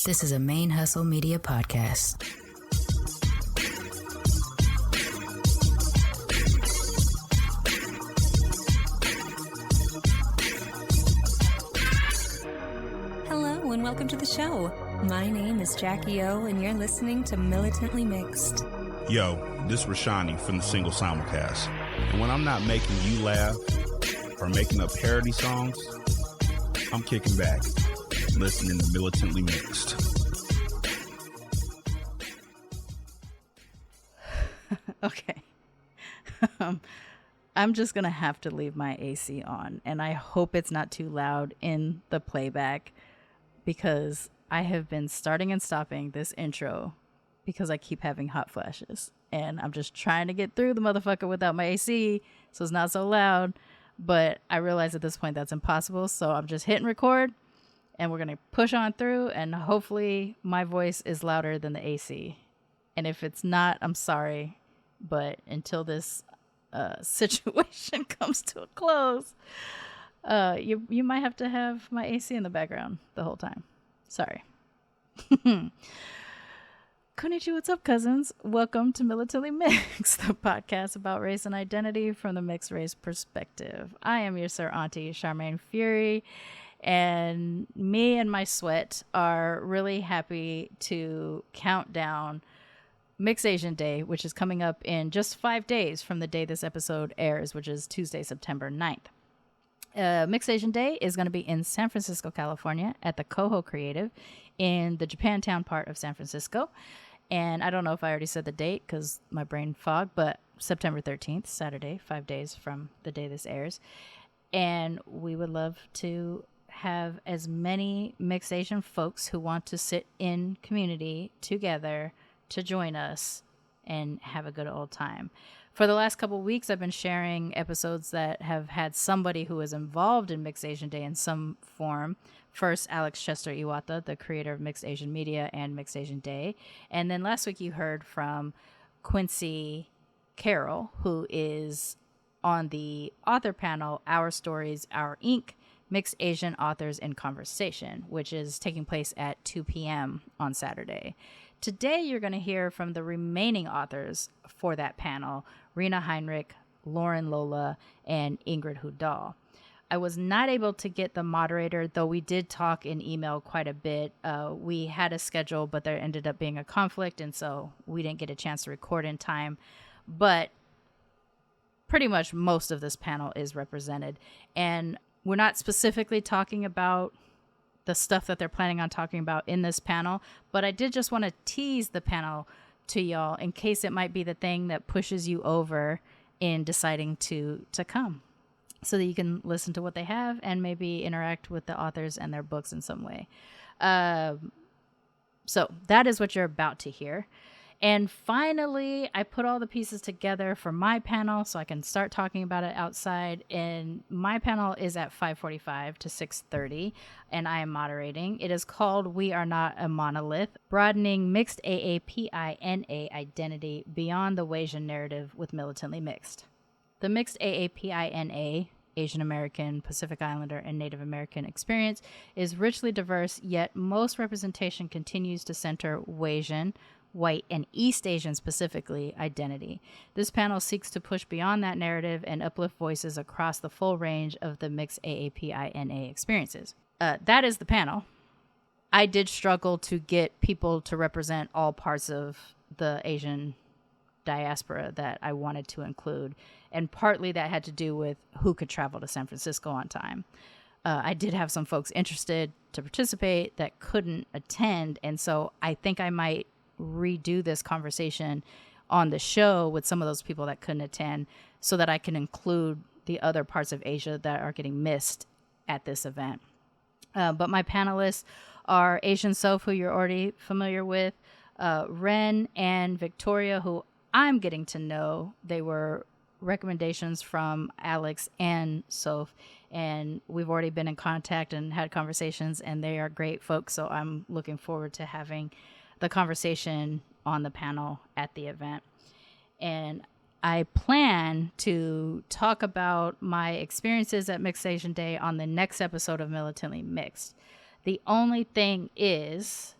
This is a ManeHustle Media podcast. Hello and welcome to the show. My name is Jackie O and you're listening to Militantly Mixed. Yo, this is Rashani from the Single Simulcast. And when I'm not making you laugh or making up parody songs, I'm kicking back, listening to Militantly Mixed. Okay. I'm just going to have to leave my AC on, and I hope it's not too loud in the playback because I have been starting and stopping this intro because I keep having hot flashes, and I'm just trying to get through the motherfucker without my AC so it's not so loud, but I realize at this point that's impossible, so I'm just hitting record, and we're going to push on through, and hopefully my voice is louder than the AC. And if it's not, I'm sorry. But until this situation comes to a close, you might have to have my AC in the background the whole time. Sorry. Konnichiwa, what's up, cousins? Welcome to Militantly Mixed, the podcast about race and identity from the mixed race perspective. I am your Sir Auntie, Sharmane Fury, and me and my sweat are really happy to count down Mixed Asian Day, which is coming up in just 5 days from the day this episode airs, which is Tuesday, September 9th. Mixed Asian Day is going to be in San Francisco, California at the KoHo Creative in the Japantown part of San Francisco. And I don't know if I already said the date because my brain fogged, but September 13th, Saturday, 5 days from the day this airs. And we would love to have as many Mixed Asian folks who want to sit in community together to join us and have a good old time. For the last couple of weeks, I've been sharing episodes that have had somebody who is involved in Mixed Asian Day in some form. First, Alex Chester Iwata, the creator of Mixed Asian Media and Mixed Asian Day. And then last week you heard from Quincy Carroll, who is on the author panel, Our Stories, Our Ink, Mixed Asian Authors in Conversation, which is taking place at 2 p.m. on Saturday. Today, you're going to hear from the remaining authors for that panel, Rena Heinrich, Lola, and Ingrid Hu Dahl. I was not able to get the moderator, though we did talk in email quite a bit. We had a schedule, but there ended up being a conflict, and so we didn't get a chance to record in time. But pretty much most of this panel is represented. And we're not specifically talking about the stuff that they're planning on talking about in this panel, but I did just want to tease the panel to y'all in case it might be the thing that pushes you over in deciding to come so that you can listen to what they have and maybe interact with the authors and their books in some way. So that is what you're about to hear. And finally, I put all the pieces together for my panel so I can start talking about it outside. And my panel is at 5:45 to 6:30, and I am moderating. It is called We Are Not a Monolith, Broadening Mixed AAPINA Identity Beyond the Asian Narrative with Militantly Mixed. The mixed AAPINA, Asian American, Pacific Islander, and Native American experience is richly diverse, yet most representation continues to center Asian, White, and East Asian specifically identity. This panel seeks to push beyond that narrative and uplift voices across the full range of the mixed AAPINA experiences. That is the panel. I did struggle to get people to represent all parts of the Asian diaspora that I wanted to include, and partly that had to do with who could travel to San Francisco on time. I did have some folks interested to participate that couldn't attend, and so I think I might redo this conversation on the show with some of those people that couldn't attend so that I can include the other parts of Asia that are getting missed at this event. But my panelists are Asian Soph, who you're already familiar with, Ren and Victoria, who I'm getting to know. They were recommendations from Alex and Soph, and we've already been in contact and had conversations, and they are great folks, so I'm looking forward to having the conversation on the panel at the event. And I plan to talk about my experiences at Mixed Asian Day on the next episode of Militantly Mixed. The only thing is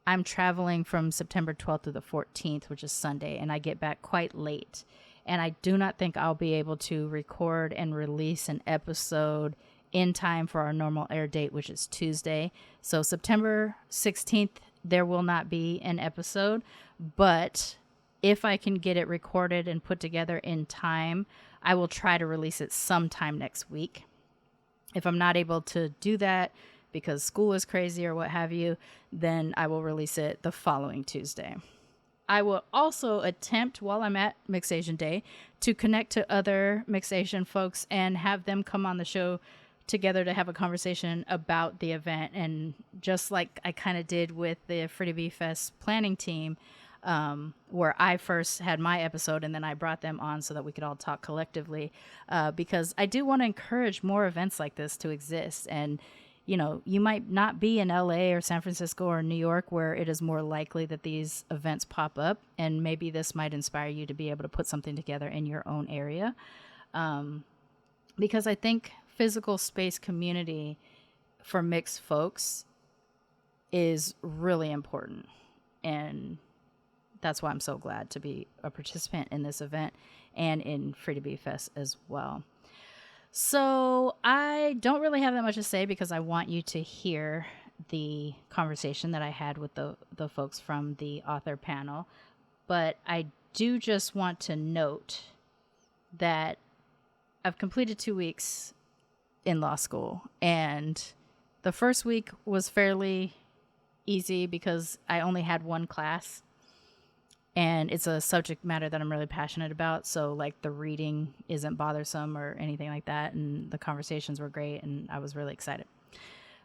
I'm traveling from September 12th to the 14th, which is Sunday, and I get back quite late. And I do not think I'll be able to record and release an episode in time for our normal air date, which is Tuesday. So September 16th, there will not be an episode, but if I can get it recorded and put together in time, I will try to release it sometime next week. If I'm not able to do that because school is crazy or what have you, then I will release it the following Tuesday. I will also attempt, while I'm at Mixed Asian Day, to connect to other Mixed Asian folks and have them come on the show together to have a conversation about the event. And just like I kind of did with the Free to Be Fest planning team, where I first had my episode and then I brought them on so that we could all talk collectively, because I do want to encourage more events like this to exist. And, you know, you might not be in LA or San Francisco or New York where it is more likely that these events pop up, and maybe this might inspire you to be able to put something together in your own area. Because I think physical space community for mixed folks is really important. And that's why I'm so glad to be a participant in this event and in Free to Be Fest as well. So I don't really have that much to say because I want you to hear the conversation that I had with the folks from the author panel. But I do just want to note that I've completed 2 weeks in law school, and the first week was fairly easy because I only had one class. And it's a subject matter that I'm really passionate about. So like the reading isn't bothersome or anything like that. And the conversations were great. And I was really excited.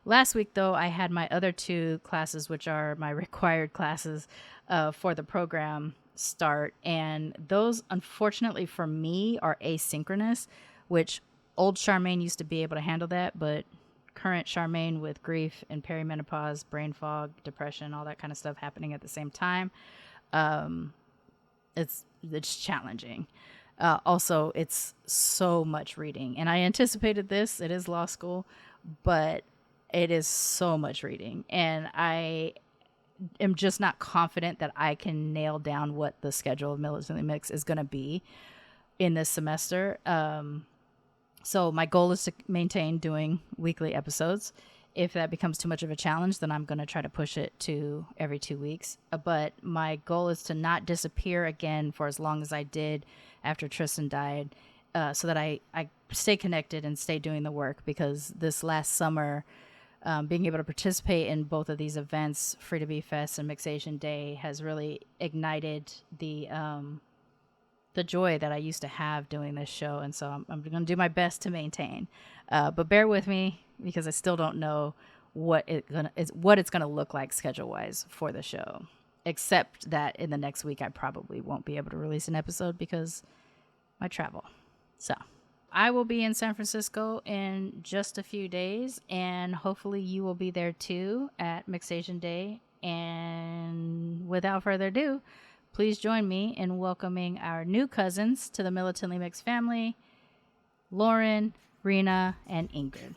Last week, though, I had my other 2 classes, which are my required classes for the program, start. And those, unfortunately for me, are asynchronous, which old Sharmane used to be able to handle that. But current Sharmane, with grief and perimenopause, brain fog, depression, all that kind of stuff happening at the same time, it's challenging. Also, it's so much reading, and I anticipated this. It is law school, but it is so much reading, and I am just not confident that I can nail down what the schedule of Militantly Mixed is going to be in this semester. So my goal is to maintain doing weekly episodes. If that becomes too much of a challenge, then I'm going to try to push it to every 2 weeks. But my goal is to not disappear again for as long as I did after Tristan died, so that I stay connected and stay doing the work. Because this last summer, being able to participate in both of these events, Free to Be Fest and Mixed Asian Day, has really ignited the joy that I used to have doing this show. And so I'm going to do my best to maintain. But bear with me, because I still don't know what it's going to look like schedule-wise for the show, except that in the next week I probably won't be able to release an episode because my travel. So I will be in San Francisco in just a few days, and hopefully you will be there too at Mixed Asian Day. And without further ado, please join me in welcoming our new cousins to the Militantly Mixed family, Lauren, Rena, and Ingrid.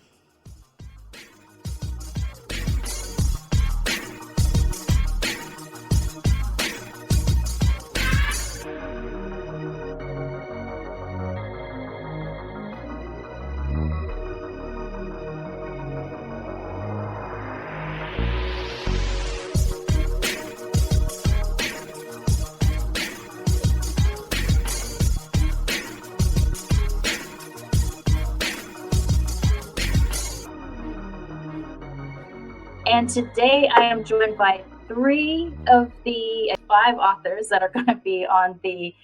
And today I am joined by 3 of the 5 authors that are going to be on the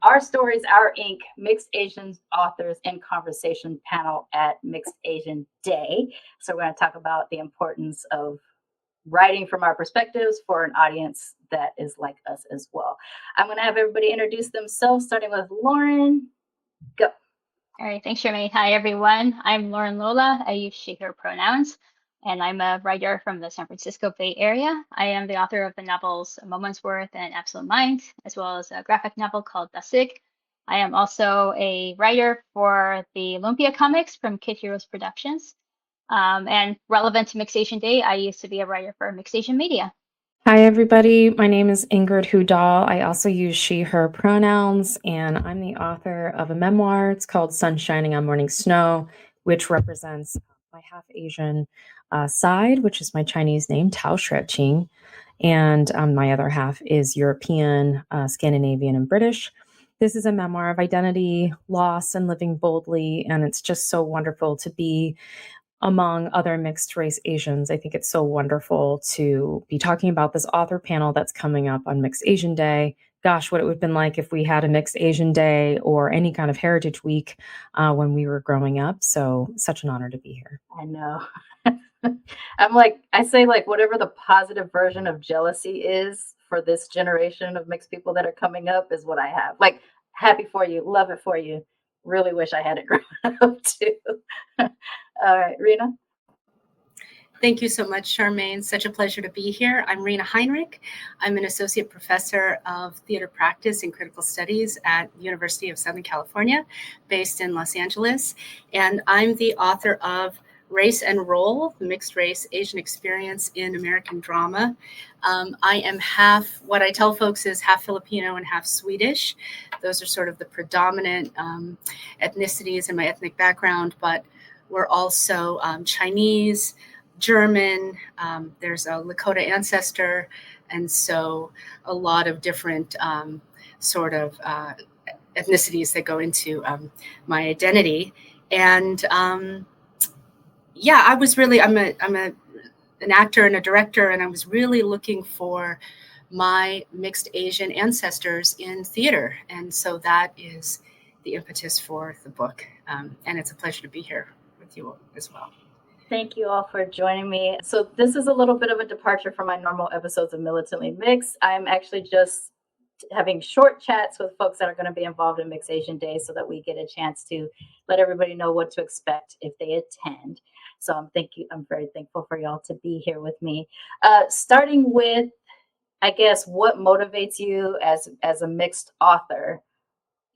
Our Stories, Our Ink Mixed Asian Authors in Conversation panel at Mixed Asian Day. So we're going to talk about the importance of writing from our perspectives for an audience that is like us as well. I'm going to have everybody introduce themselves, starting with Lauren. Go. All right, thanks, Sharmane. Hi, everyone. I'm Lauren Lola. I use she, her pronouns, and I'm a writer from the San Francisco Bay Area. I am the author of the novels A Moment's Worth and Absolute Mind, as well as a graphic novel called Dasik. I am also a writer for the Lumpia comics from Kid Heroes Productions. And relevant to Mixed Asian Day, I used to be a writer for Mixed Asian Media. Hi, everybody. My name is Ingrid Hu Dahl. I also use she, her pronouns, and I'm the author of a memoir. It's called Sun Shining on Morning Snow, which represents my half Asian side, which is my Chinese name, Tao Shret-Ching. And my other half is European, Scandinavian, and British. This is a memoir of identity, loss, and living boldly. And it's just so wonderful to be among other mixed race Asians. I think it's so wonderful to be talking about this author panel that's coming up on Mixed Asian Day. Gosh, what it would have been like if we had a Mixed Asian Day or any kind of Heritage Week when we were growing up. So such an honor to be here. I know. I say whatever the positive version of jealousy is for this generation of mixed people that are coming up is what I have. Like, happy for you, love it for you. Really wish I had it growing up too. All right, Rena. Thank you so much, Sharmane. Such a pleasure to be here. I'm Rena Heinrich. I'm an associate professor of theater practice and critical studies at the University of Southern California, based in Los Angeles. And I'm the author of Race and Role, the Mixed Race Asian Experience in American Drama. I am what I tell folks is half Filipino and half Swedish. Those are sort of the predominant ethnicities in my ethnic background, but we're also Chinese, German, there's a Lakota ancestor, and so a lot of different ethnicities that go into my identity. And I was really, I'm an actor and a director, and I was really looking for my mixed Asian ancestors in theater. And so that is the impetus for the book. And it's a pleasure to be here with you as well. Thank you all for joining me. So this is a little bit of a departure from my normal episodes of Militantly Mixed. I'm actually just having short chats with folks that are going to be involved in Mixed Asian Day so that we get a chance to let everybody know what to expect if they attend. So I'm very thankful for y'all to be here with me. Starting with, I guess, what motivates you as a mixed author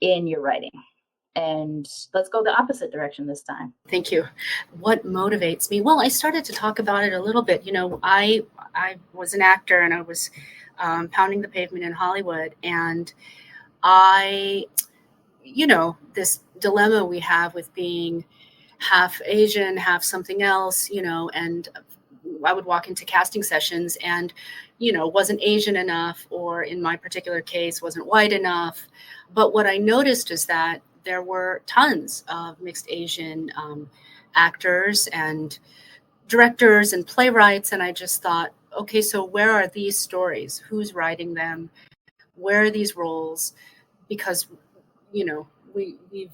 in your writing? And let's go the opposite direction this time. Thank you. What motivates me? Well, I started to talk about it a little bit. You know, I was an actor, and I was pounding the pavement in Hollywood. And this dilemma we have with being half Asian, half something else, and I would walk into casting sessions and, wasn't Asian enough, or in my particular case, wasn't white enough. But what I noticed is that there were tons of mixed Asian actors and directors and playwrights. And I just thought, okay, so where are these stories? Who's writing them? Where are these roles? Because, we've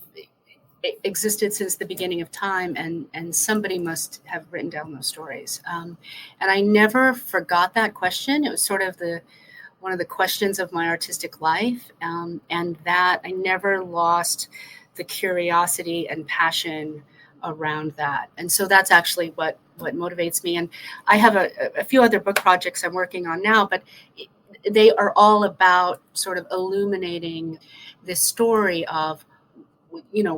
existed since the beginning of time, and somebody must have written down those stories. And I never forgot that question. It was sort of one of the questions of my artistic life, and that I never lost the curiosity and passion around that. And so that's actually what motivates me. And I have a few other book projects I'm working on now, but they are all about sort of illuminating this story of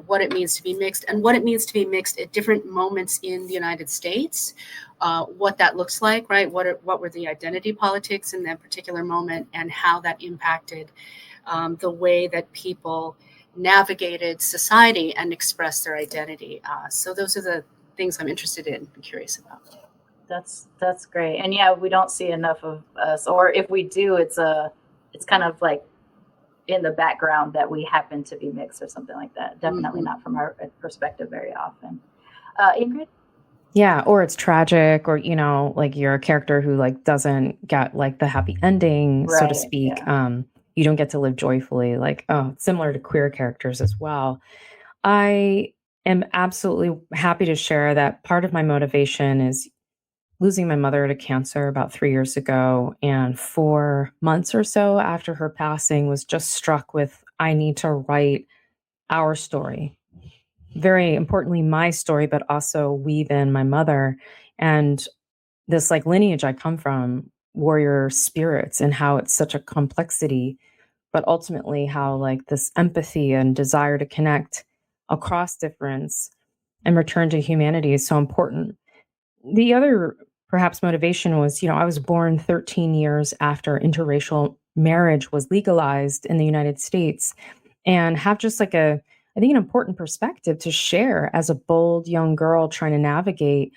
what it means to be mixed, and what it means to be mixed at different moments in the United States, what that looks like, right? What were the identity politics in that particular moment, and how that impacted the way that people navigated society and expressed their identity. So those are the things I'm interested in and curious about. That's great. And yeah, we don't see enough of us, or if we do, it's kind of like in the background that we happen to be mixed or something like that. Definitely not from our perspective very often. Ingrid? Yeah, or it's tragic, or like you're a character who doesn't get the happy ending, so to speak. Yeah. You don't get to live joyfully, similar to queer characters as well. I am absolutely happy to share that part of my motivation is losing my mother to cancer about 3 years ago, and 4 months or so after her passing was just struck with, I need to write our story. Very importantly, my story, but also weave in my mother and this lineage I come from, warrior spirits, and how it's such a complexity, but ultimately how this empathy and desire to connect across difference and return to humanity is so important. The other perhaps motivation was, I was born 13 years after interracial marriage was legalized in the United States, and have just like I think an important perspective to share as a bold young girl trying to navigate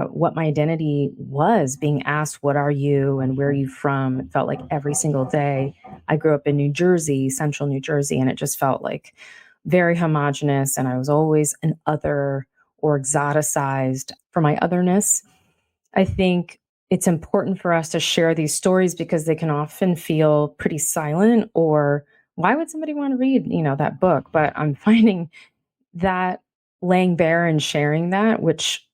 what my identity was, being asked, what are you and where are you from? It felt like every single day. I grew up in New Jersey, central New Jersey, and it just felt like very homogenous. And I was always an other or exoticized for my otherness. I think it's important for us to share these stories because they can often feel pretty silent, or why would somebody want to read, that book? But I'm finding that laying bare and sharing that, which,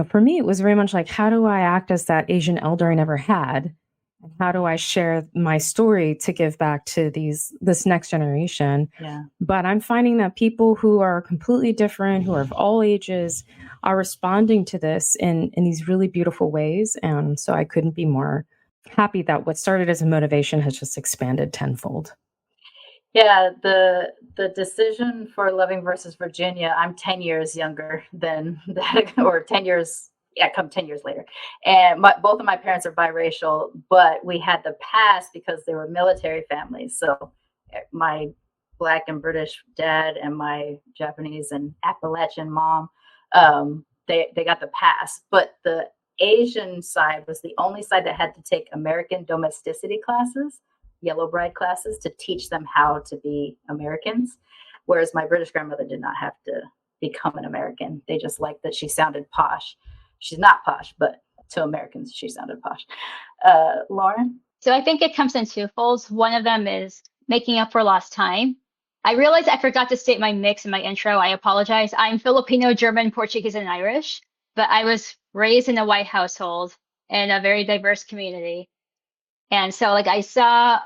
for me, it was very much like, how do I act as that Asian elder I never had? And how do I share my story to give back to this next generation? Yeah. But I'm finding that people who are completely different, who are of all ages, are responding to this in these really beautiful ways. And so I couldn't be more happy that what started as a motivation has just expanded tenfold. Yeah, the decision for Loving versus Virginia, I'm 10 years younger than that, or 10 years, come 10 years later. And both of my parents are biracial, but we had the past because they were military families. So my Black and British dad and my Japanese and Appalachian mom, they got the pass. But the Asian side was the only side that had to take American domesticity classes, yellow bride classes, to teach them how to be Americans. Whereas my British grandmother did not have to become an American. They just liked that she sounded posh. She's not posh, but to Americans, she sounded posh. Lauren? So I think it comes in twofolds. One of them is making up for lost time. I realized I forgot to state my mix in my intro. I apologize. I'm Filipino, German, Portuguese, and Irish, but I was raised in a white household in a very diverse community. And so like I saw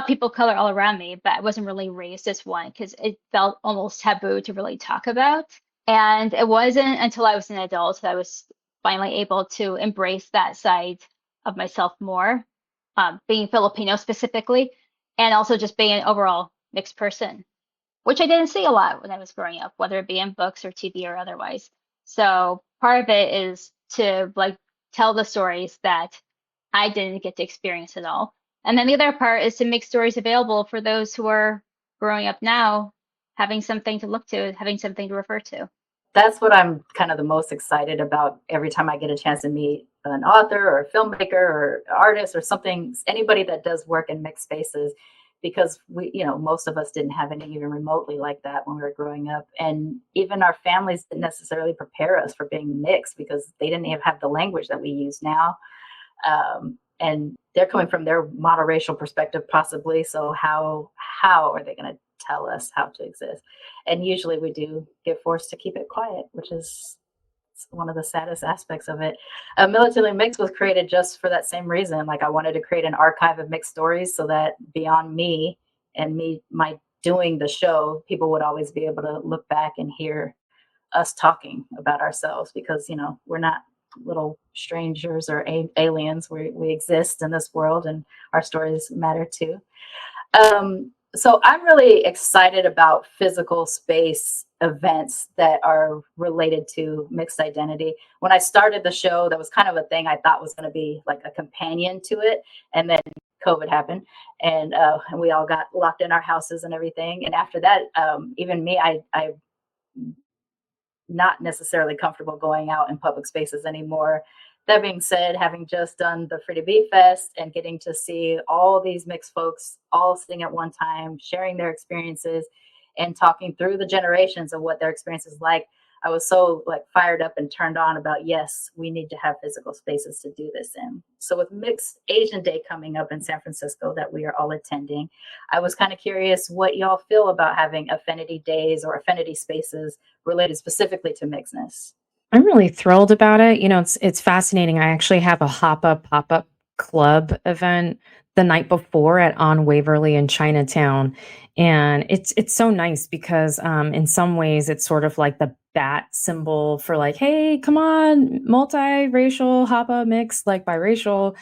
people color all around me, but I wasn't really raised as one because it felt almost taboo to really talk about. And it wasn't until I was an adult that I was finally able to embrace that side of myself more, being Filipino specifically, and also just being an overall mixed person, which I didn't see a lot when I was growing up, whether it be in books or TV or otherwise. So part of it is to like tell the stories that I didn't get to experience at all. And then the other part is to make stories available for those who are growing up now, having something to look to, having something to refer to. That's what I'm kind of the most excited about every time I get a chance to meet an author or a filmmaker or artist or something, anybody that does work in mixed spaces, because we, most of us didn't have anything even remotely like that when we were growing up. And even our families didn't necessarily prepare us for being mixed because they didn't even have the language that we use now. And they're coming from their monoracial perspective, possibly. So how are they going to tell us how to exist? And usually we do get forced to keep it quiet, which is one of the saddest aspects of it. Militantly Mixed was created just for that same reason. Like I wanted to create an archive of mixed stories so that beyond me and my doing the show, people would always be able to look back and hear us talking about ourselves because, we're not little strangers or aliens. We exist in this world and our stories matter too. So I'm really excited about physical space events that are related to mixed identity. When I started the show, that was kind of a thing I thought was going to be like a companion to it. And then COVID happened and we all got locked in our houses and everything. And after that, even me, I not necessarily comfortable going out in public spaces anymore. That being said, having just done the Free to Be Fest and getting to see all these mixed folks all sitting at one time, sharing their experiences and talking through the generations of what their experience is like, I was so fired up and turned on about, yes, we need to have physical spaces to do this in. So with Mixed Asian Day coming up in San Francisco that we are all attending, I was kind of curious what y'all feel about having affinity days or affinity spaces related specifically to mixedness. I'm really thrilled about it. It's fascinating. I actually have a pop-up club event the night before at On Waverly in Chinatown. And it's so nice because in some ways it's sort of like the bat symbol for hey, come on, multiracial, hapa, mixed, biracial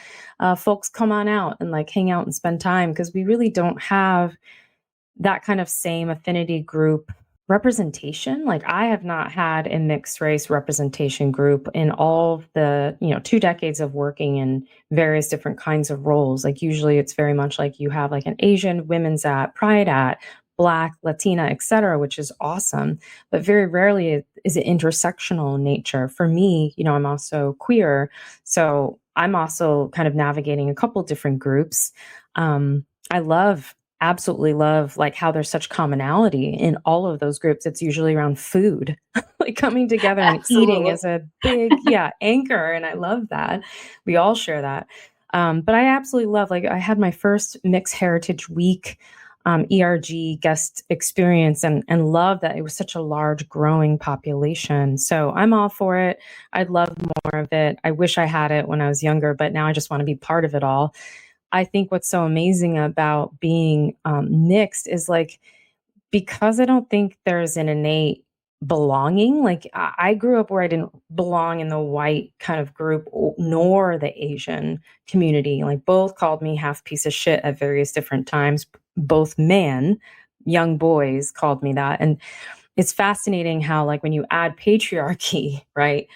folks, come on out and hang out and spend time, because we really don't have that kind of same affinity group representation, like I have not had a mixed race representation group in all the, 2 decades of working in various different kinds of roles. Like usually it's very much like you have like an Asian women's at, Pride at, Black, Latina, et cetera, which is awesome. But very rarely is it intersectional in nature. For me, I'm also queer. So I'm also kind of navigating a couple different groups. I absolutely love like how there's such commonality in all of those groups. It's usually around food, like coming together and eating is a big, anchor. And I love that. We all share that. But I absolutely love, like I had my first Mixed Heritage Week ERG guest experience and love that it was such a large growing population. So I'm all for it. I'd love more of it. I wish I had it when I was younger, but now I just want to be part of it all. I think what's so amazing about being mixed is like, because I don't think there's an innate belonging. Like I grew up where I didn't belong in the white kind of group nor the Asian community. Like both called me half piece of shit at various different times. Both young boys called me that. And it's fascinating how like when you add patriarchy, right,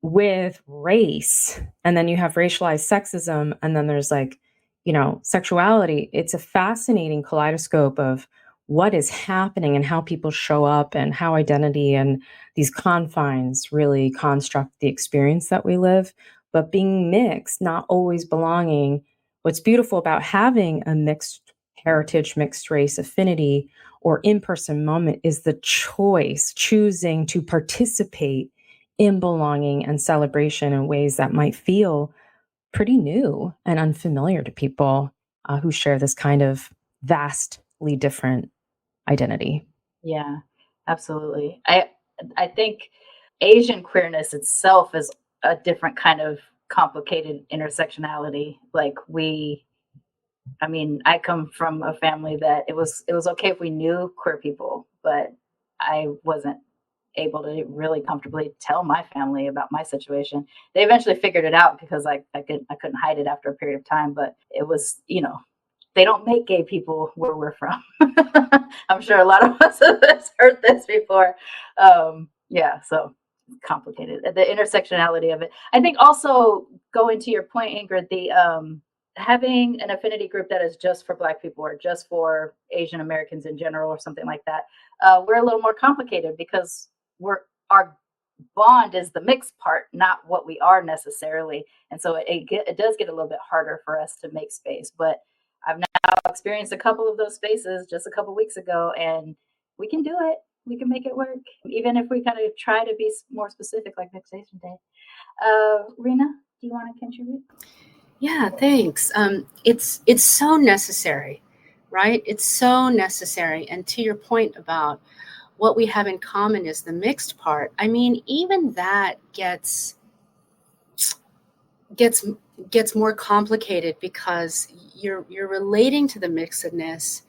with race, and then you have racialized sexism, and then there's like, sexuality, it's a fascinating kaleidoscope of what is happening and how people show up and how identity and these confines really construct the experience that we live. But being mixed, not always belonging, what's beautiful about having a mixed heritage, mixed race affinity or in-person moment is the choosing to participate in belonging and celebration in ways that might feel pretty new and unfamiliar to people who share this kind of vastly different identity. Yeah, absolutely. I think Asian queerness itself is a different kind of complicated intersectionality. Like I come from a family that it was okay if we knew queer people, but I wasn't able to really comfortably tell my family about my situation. They eventually figured it out because I couldn't hide it after a period of time, but it was, they don't make gay people where we're from. I'm sure a lot of us have heard this before. So complicated. The intersectionality of it. I think also going to your point, Ingrid, the having an affinity group that is just for Black people or just for Asian Americans in general or something like that, we're a little more complicated because our bond is the mixed part, not what we are necessarily. And so it does get a little bit harder for us to make space. But I've now experienced a couple of those spaces just a couple of weeks ago, and we can do it. We can make it work, even if we kind of try to be more specific, like Mixed Asian Day. Rena, do you want to contribute? Yeah, thanks. It's so necessary, right? It's so necessary. And to your point about what we have in common is the mixed part. I mean, even that gets more complicated because you're relating to the mixedness,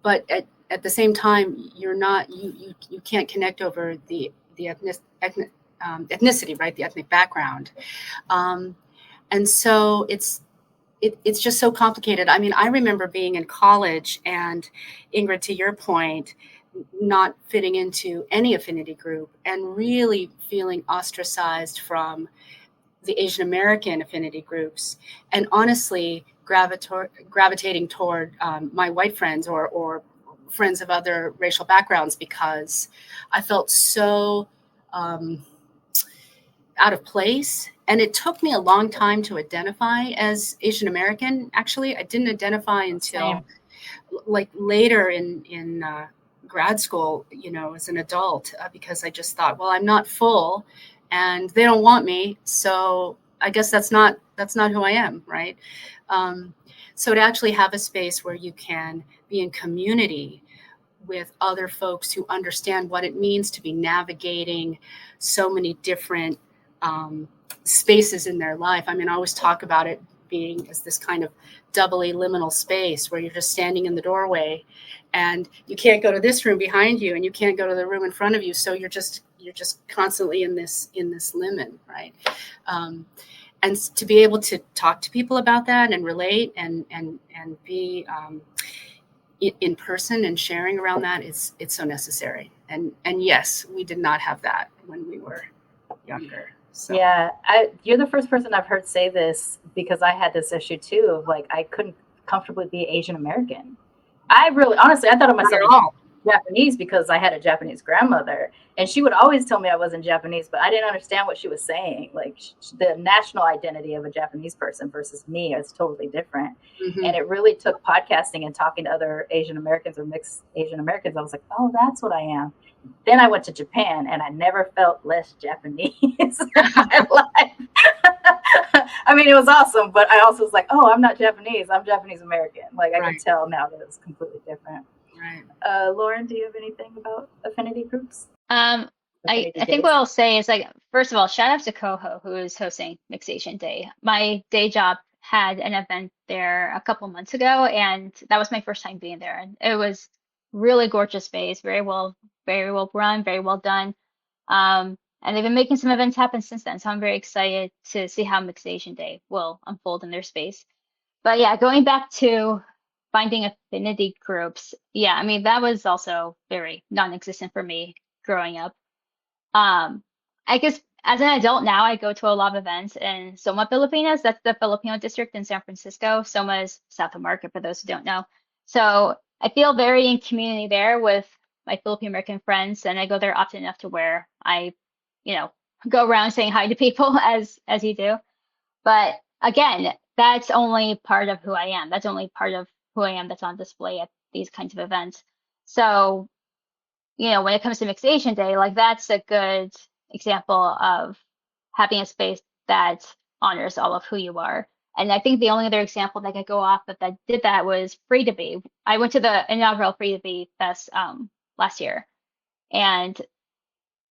but at the same time, you're not you can't connect over the ethnicity, right? The ethnic background, and so it's just so complicated. I mean, I remember being in college, and Ingrid, to your point, not fitting into any affinity group and really feeling ostracized from the Asian American affinity groups, and honestly gravitating toward my white friends or friends of other racial backgrounds because I felt so out of place. And it took me a long time to identify as Asian American. Actually, I didn't identify until like later in grad school, as an adult, because I just thought, well, I'm not full and they don't want me. So I guess that's not who I am. Right. So to actually have a space where you can be in community with other folks who understand what it means to be navigating so many different spaces in their life. I mean, I always talk about it being as this kind of doubly liminal space where you're just standing in the doorway and you can't go to this room behind you and you can't go to the room in front of you. So you're just constantly in this limen, right? And to be able to talk to people about that and relate and be in person and sharing around that, it's so necessary. And yes, we did not have that when we were younger. So. Yeah, you're the first person I've heard say this, because I had this issue too of like I couldn't comfortably be Asian American. I really, honestly, I thought of myself Japanese because I had a Japanese grandmother, and she would always tell me I wasn't Japanese, but I didn't understand what she was saying. Like the national identity of a Japanese person versus me is totally different. Mm-hmm. And it really took podcasting and talking to other Asian Americans or mixed Asian Americans. I was like, oh, that's what I am. Then I went to Japan and I never felt less Japanese in my life. I mean, it was awesome, but I also was like, oh, I'm not Japanese. I'm Japanese American. Like I can tell now that it's completely different. Right. Lauren, do you have anything about affinity groups? I think what I'll say is, like, first of all, shout out to KoHo, who is hosting Mixed Asian Day. My day job had an event there a couple months ago, and that was my first time being there. And it was really gorgeous space, very well run, very well done. And they've been making some events happen since then. So I'm very excited to see how Mixed Asian Day will unfold in their space. But yeah, going back to finding affinity groups. Yeah, I mean, that was also very non-existent for me growing up. I guess as an adult now, I go to a lot of events in Soma, Filipinas. That's the Filipino district in San Francisco. Soma is south of Market, for those who don't know. So I feel very in community there with my Filipino American friends, and I go there often enough to where I, go around saying hi to people as you do. But again, that's only part of who I am. That's only part of who I am that's on display at these kinds of events. So, when it comes to Mixed Asian Day, like that's a good example of having a space that honors all of who you are. And I think the only other example that I could go off of that did that was Free to Be. I went to the inaugural Free to Be Fest last year. And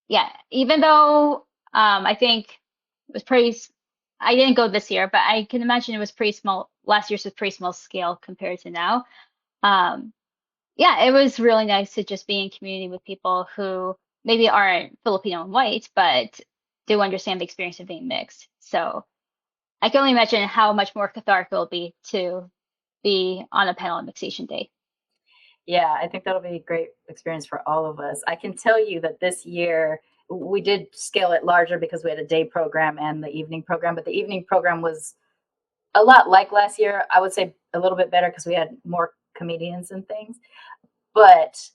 yeah, even though I think it was pretty, I didn't go this year, but I can imagine it was pretty small. Last year's was pretty small scale compared to now. Yeah, it was really nice to just be in community with people who maybe aren't Filipino and white, but do understand the experience of being mixed. So I can only imagine how much more cathartic it will be to be on a panel on Mixed Asian Day. Yeah, I think that'll be a great experience for all of us. I can tell you that this year we did scale it larger because we had a day program and the evening program, but the evening program was a lot like last year. I would say a little bit better because we had more comedians and things. But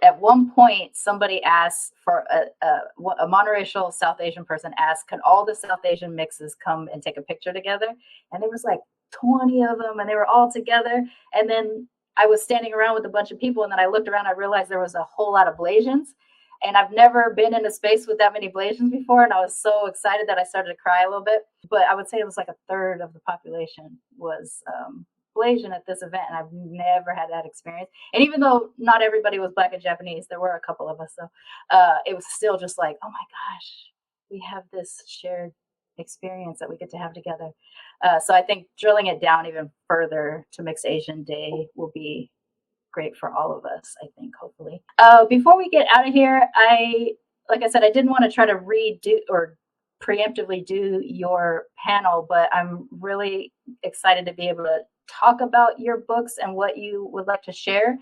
at one point, somebody asked for a monoracial South Asian person asked, can all the South Asian mixes come and take a picture together? And there was like 20 of them, and they were all together. And then I was standing around with a bunch of people, and then I looked around, I realized there was a whole lot of Blasians. And I've never been in a space with that many Blasians before. And I was so excited that I started to cry a little bit. But I would say it was like a third of the population was Blasian at this event. And I've never had that experience. And even though not everybody was Black and Japanese, there were a couple of us. So it was still just like, oh my gosh, we have this shared experience that we get to have together. So I think drilling it down even further to Mixed Asian Day will be great for all of us, I think, hopefully. Before we get out of here, like I said, I didn't want to try to redo or preemptively do your panel, but I'm really excited to be able to talk about your books and what you would like to share.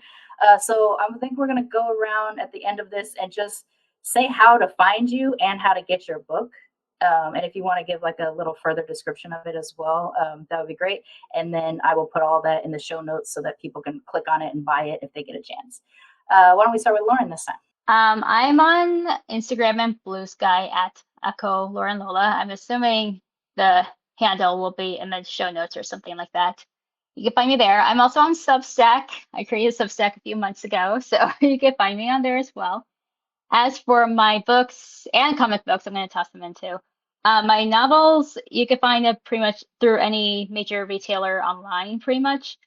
So I think we're going to go around at the end of this and just say how to find you and how to get your book. And if you want to give like a little further description of it as well, that would be great. And then I will put all that in the show notes so that people can click on it and buy it if they get a chance. Why don't we start with Lauren this time? I'm on Instagram and Blue Sky at Echo Lauren Lola. I'm assuming the handle will be in the show notes or something like that. You can find me there. I'm also on Substack. I created Substack a few months ago, so you can find me on there as well. As for my books and comic books, I'm going to toss them in too. My novels, you can find it pretty much through any major retailer online, pretty much.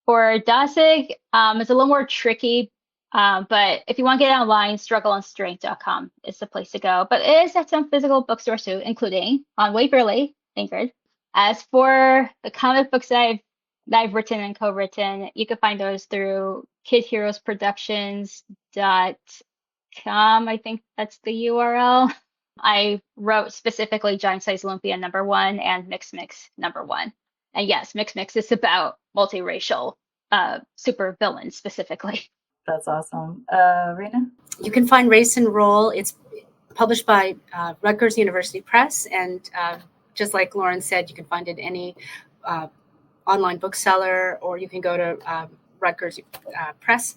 For Dasig, it's a little more tricky, but if you want to get it online, struggleandstrength.com is the place to go. But it is at some physical bookstores too, including on Waverly, Ingrid. As for the comic books that I've written and co-written, you can find those through kidheroesproductions.com. I think that's the URL. I wrote specifically Giant Size Olympia #1 and Mix Mix #1. And yes, Mix Mix is about multiracial super villains specifically. That's awesome. Rena? You can find Race and Roll. It's published by Rutgers University Press. And just like Lauren said, you can find it in any online bookseller, or you can go to Rutgers Press.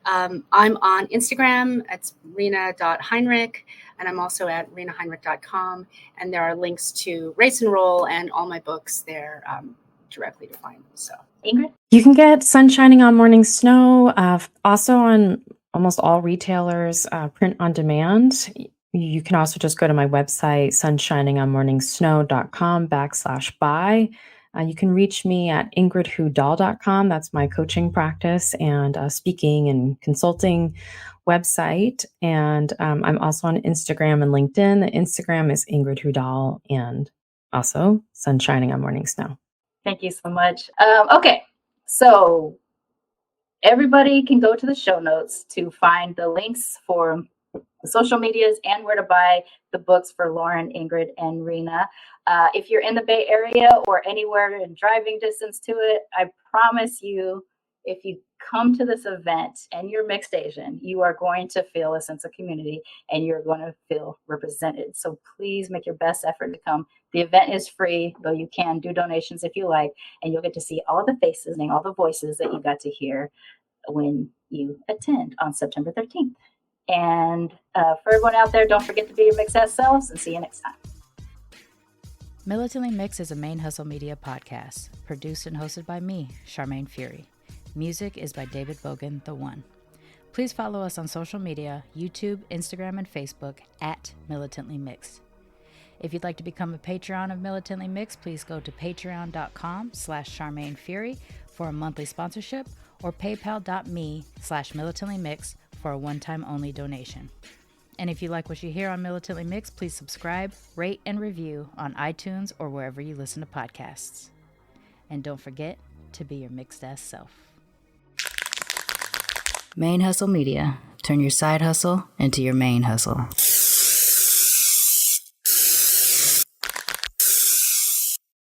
I'm on Instagram. It's Rena.Heinrich. And I'm also at RenaHeinrich.com. And there are links to Race and Roll and all my books there directly to find. So, Ingrid? You can get Sun Shining on Morning Snow also on almost all retailers, print on demand. You can also just go to my website, sunshiningonmorningsnow.com/buy. You can reach me at ingridhudahl.com. That's my coaching practice and speaking and consulting website. And I'm also on Instagram and LinkedIn. The Instagram is Ingrid Hu Dahl, and also Sun Shining on Morning Snow. Thank you so much. Okay, so everybody can go to the show notes to find the links for the social medias and where to buy the books for Lauren, Ingrid, and Rena. If you're in the Bay Area or anywhere in driving distance to it, I promise you, if you come to this event and you're mixed Asian, you are going to feel a sense of community and you're going to feel represented. So please make your best effort to come. The event is free, though you can do donations if you like, and you'll get to see all the faces and all the voices that you got to hear when you attend on September 13th. And for everyone out there, don't forget to be your mixed ass selves, and see you next time. Militantly Mixed is a ManeHustle Media podcast, produced and hosted by me, Sharmane Fury. Music is by David Bogan, The One. Please follow us on social media, YouTube, Instagram, and Facebook at Militantly Mixed. If you'd like to become a Patreon of Militantly Mixed, please go to patreon.com/Sharmane Fury for a monthly sponsorship, or paypal.me/militantlymixed for a one-time only donation. And if you like what you hear on Militantly Mixed, please subscribe, rate, and review on iTunes or wherever you listen to podcasts. And don't forget to be your mixed ass self. ManeHustle Media. Turn your side hustle into your main hustle.